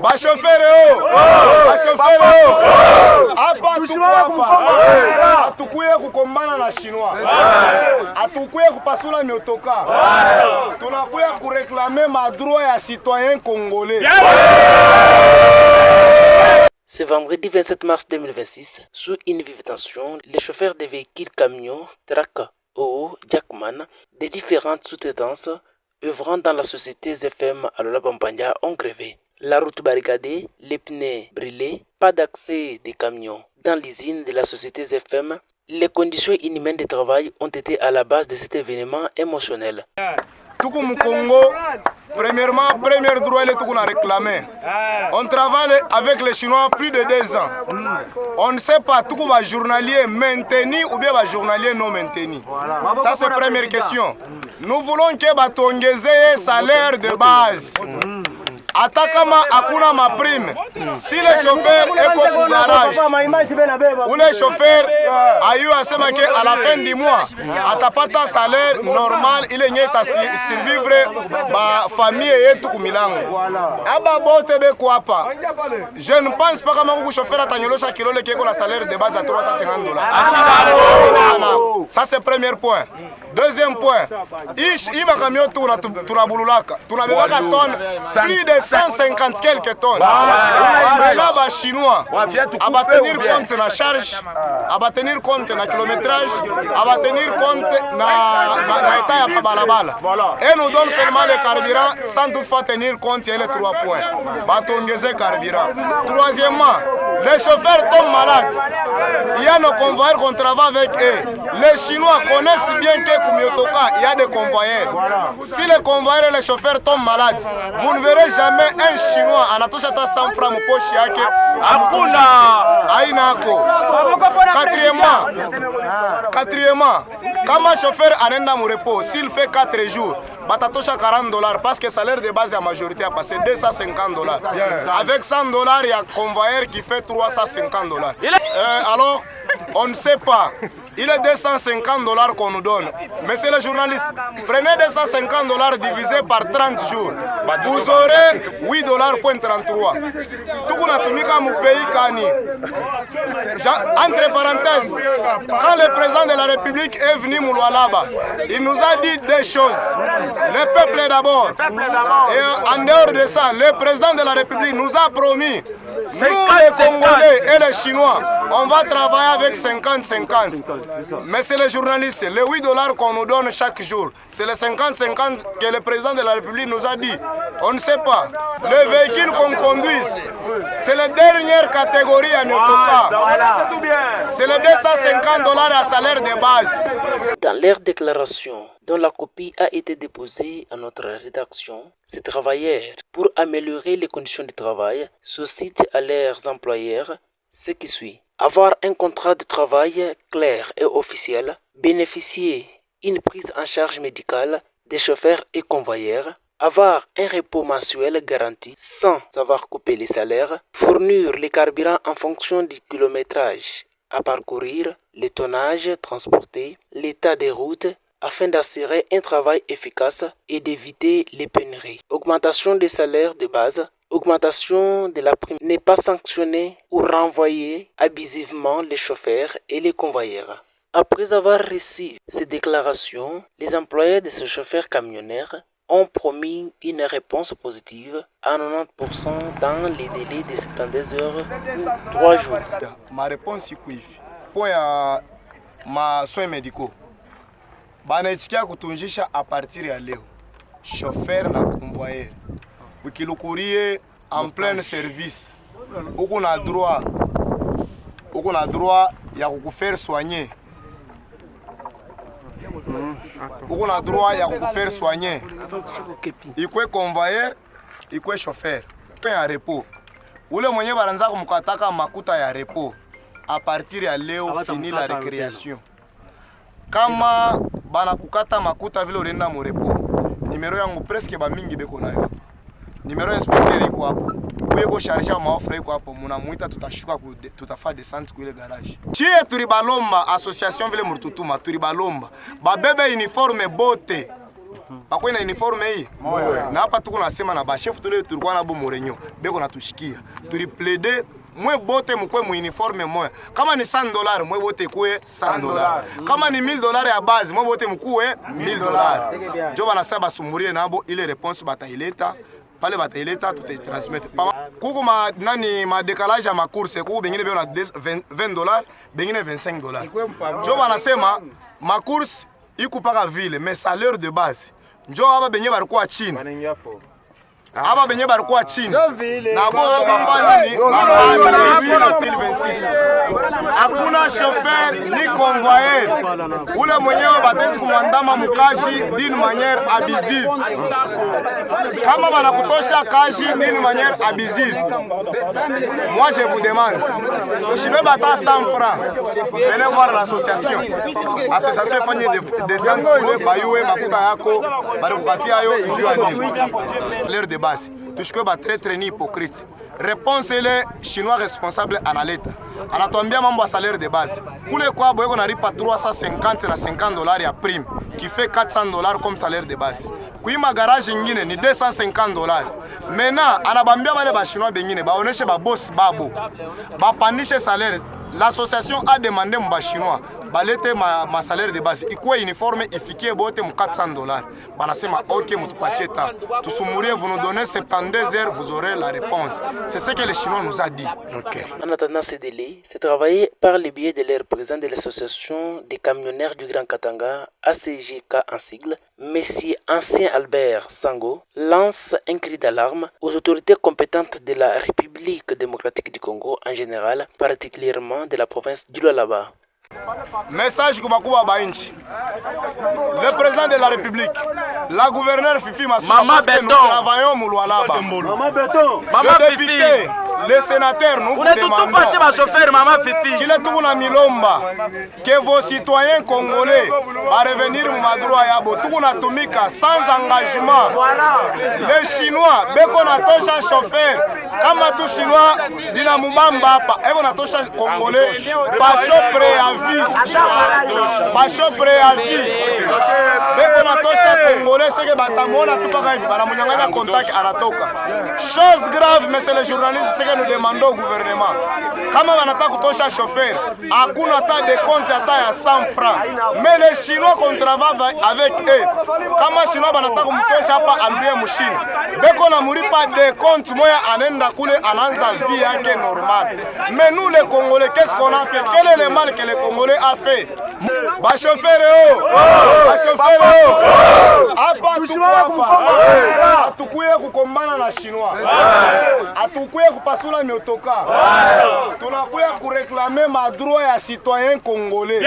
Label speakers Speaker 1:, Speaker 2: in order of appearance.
Speaker 1: Bashofere hapa hatukuye kukombana na Chinois, hatukuye kupasula miotoka, tunakuya kureklame madroit ya citoyen congolais.
Speaker 2: Ce vendredi 27 mars 2026, sous une vive tension, les chauffeurs des véhicules camions, Trac, OO, Jackman, des différentes sous-traitances œuvrant dans la société ZFM à Lola Pampania ont grévé. La route barricadée, les pneus brûlés, pas d'accès des camions. Dans l'usine de la société ZFM, les conditions inhumaines de travail ont été à la base de cet événement émotionnel.
Speaker 1: Tout comme Congo, premièrement, premier droit, on a réclamé. On travaille avec les Chinois plus de 2 ans. On ne sait pas tout comme un journalier maintenu ou bien un journalier non maintenu. Ça, c'est la première question. Nous voulons que batongeze salaire de base. Atakama akuna ma prime. Si le chauffeur est au garage ou le chauffeur a eu à se manquer à la fin du mois, atapata salaire normal, il est né à survivre ma famille et tout milango. Aba bote be kwapa. Je ne pense pas que le chauffeur a tagné le kilo qui a salaire de base à $350. Ça c'est le premier point. Deuxième point, il m'a camion tout la boululaka. Tu n'avais pas tonnes, plus de 150 quelques tonnes. Mais là, les Chinois, à va tenir compte de la charge, à va tenir compte de la kilométrage, à va tenir compte de l'état de la balabala. Et nous donne seulement le carburant sans toutefois tenir compte de les 3 points. Batongeze carburant. Troisièmement, les chauffeurs tombent malades. Il y a nos convoyeurs qu'on travaille avec eux. Les Chinois connaissent bien que il y a des convoyeurs. Si les convoyeurs et les chauffeurs tombent malades, vous ne verrez jamais un Chinois en attachant 100 francs au poche yake. Quatrièmement, quand un chauffeur a un repos, s'il fait 4 jours, batatosha $40 parce que le salaire de base à la majorité a passé $250. Avec $100, il y a un convoyeur qui fait $350. Alors, on ne sait pas. Il est $250 qu'on nous donne. Mais c'est les journalistes. Prenez $250 divisé par 30 jours. Vous aurez $8.33. Tout le monde a mon pays Kani. Entre parenthèses, quand le président de la République est venu Mouloualaba, il nous a dit 2 choses. Le peuple d'abord. Et en dehors de ça, le président de la République nous a promis, nous les Congolais et les Chinois, on va travailler avec 50-50. Mais c'est les journalistes, les $8 qu'on nous donne chaque jour. C'est les 50-50 que le président de la République nous a dit. On ne sait pas. Les véhicules qu'on conduise, c'est la dernière catégorie à notre cas. C'est les $250 à salaire de base.
Speaker 2: Dans leur déclaration, dont la copie a été déposée à notre rédaction, ces travailleurs, pour améliorer les conditions de travail, sollicitent à leurs employeurs ce qui suit. Avoir un contrat de travail clair et officiel, bénéficier d'une prise en charge médicale des chauffeurs et convoyeurs, avoir un repos mensuel garanti sans avoir coupé les salaires, fournir les carburants en fonction du kilométrage à parcourir, le tonnage transporté, l'état des routes, afin d'assurer un travail efficace et d'éviter les pénuries. Augmentation des salaires de base. Augmentation de la prime n'est pas sanctionnée ou renvoyer abusivement les chauffeurs et les convoyeurs. Après avoir reçu ces déclarations, les employés de ces chauffeurs camionnaires ont promis une réponse positive à 90% dans les délais de 72 heures ou 3 jours.
Speaker 1: Ma réponse est quiff. Point à ma soins médicaux. Banaitika kutunjisha à partir ya leo. Chauffeur na convoyeur. Wikilukurie en plein service. Uko na droit ya kukufaire soigner. Uko na droit ya kukufaire soigner. Ikwe convoyeur, ikwe chauffeur. Pain à repos. Ule mwenye baranza kumkataka makuta ya repos. À partir ya leo fini la récréation. Kama bana kukata makuta vile urenda mu repos. Numero yangu presque ba mingi beko nayo. Numero inspecteur iko hapo. Wewe charger maofre iko hapo. Munamuita tutashuka tutafaa descente kwa ile garage. Chie turibalomba association vile murututuma turibalomba. Babebe uniforme bote. Bakwe na uniforme hii. Na hapa tuko nasema na ba chef tule tulikuwa na bo Morenyo. Beko natushikia. Tuli plaider mwe bote mkwe mu uniforme moya. Kama ni $100 mwe bote kwe $100. Kama ni $1000 ya base mwe bote mkwe $1000. Njo banasema basumurie nabo ile réponse bataileta. Pale bataileta tutatransmettre. Kuko ma décalage ya ma course kuko bengine beo na $20, bengine $25. Njo banasema ma course iko paka ville mais salaire de base. Njo aba benye barikuwa chini. Aba benye barikuwa chini. Na bo bafani ni 2026. Hakuna chauffeur ni convoyeur. Ule mwenyewe batezi kumwandama mkashi d'une manière abusive. Kama banakutosha kashi d'une manière abusive. Moi je vous demande. Usibe bata 100 francs. Venez voir l'association. Association fanye descente kule bayuwe mafuta yako bali kupatia yo njua nini. L'air de base. Tushikwe ba très ni hypocrite. Réponse ile chinois responsable analeta. Anatuambia mambo ya salaire de base. Kule kwa boyeko nalipa 350 na $50 ya prime qui fait $400 comme salaire de base. Kuima garage nyingine ni $250. Maintenant anabambia wale ba chinois bengine baoneshe ba boss babo. Bapanishe salaire. L'association a demandé mba chinois balete ma salaire de base ikuwe uniforme ifikie bote mu $400. Banasema OK mutupatie ta. Tusumurie vous nous donnez 72 heures vous aurez la réponse. C'est ce que les Chinois nous a dit.
Speaker 2: Okay. En attendant ces délais, c'est travaillé par le biais de leur président de l'association des camionneurs du Grand Katanga, ACGK en sigle, Monsieur Ancien Albert Sango, lance un cri d'alarme aux autorités compétentes de la République démocratique du Congo en général, particulièrement de la province du Lualaba.
Speaker 1: Message kubakuba bainchi. Le président de la République, la gouverneure Fifi Massouma, parce que nous travaillons au Lualaba.
Speaker 3: Maman Béton.
Speaker 1: Le député, les sénateurs, nous vous demandons qu'il est tout na milomba, que vos citoyens congolais va revenir au droit yabo, tout na tumika sans engagement. Les Chinois, beko na tosha chauffeur, kama tu Chinois dina mubamba hapa, eko na tosha congolais, pasho préavis, pasho préavis. Beko na tosha congolais, c'est que batamona tout pas hivi, bana munyanganya contact anatoka. Chose grave, monsieur le journaliste, c'est que nous demandons au gouvernement. Kama wanataka kutosha chauffeur, hakuna hata de compte hata ya 100 francs. Mais les Chinois qu'on travaille avec eux, kama Chinois wanataka kumtosha hapa alurie mshini. Beko na muripa de compte moya anenda kule anaanza vie yake normal. Mais nous les Congolais, qu'est-ce qu'on a fait? Quel est le mal que les Congolais a fait? Ba chauffeur ba chauffeur hapa tukua atukuye kukombana na Chinois. Atukuye kupasula miotoka. Tunakuya kureklame ma droit ya citoyen congolais.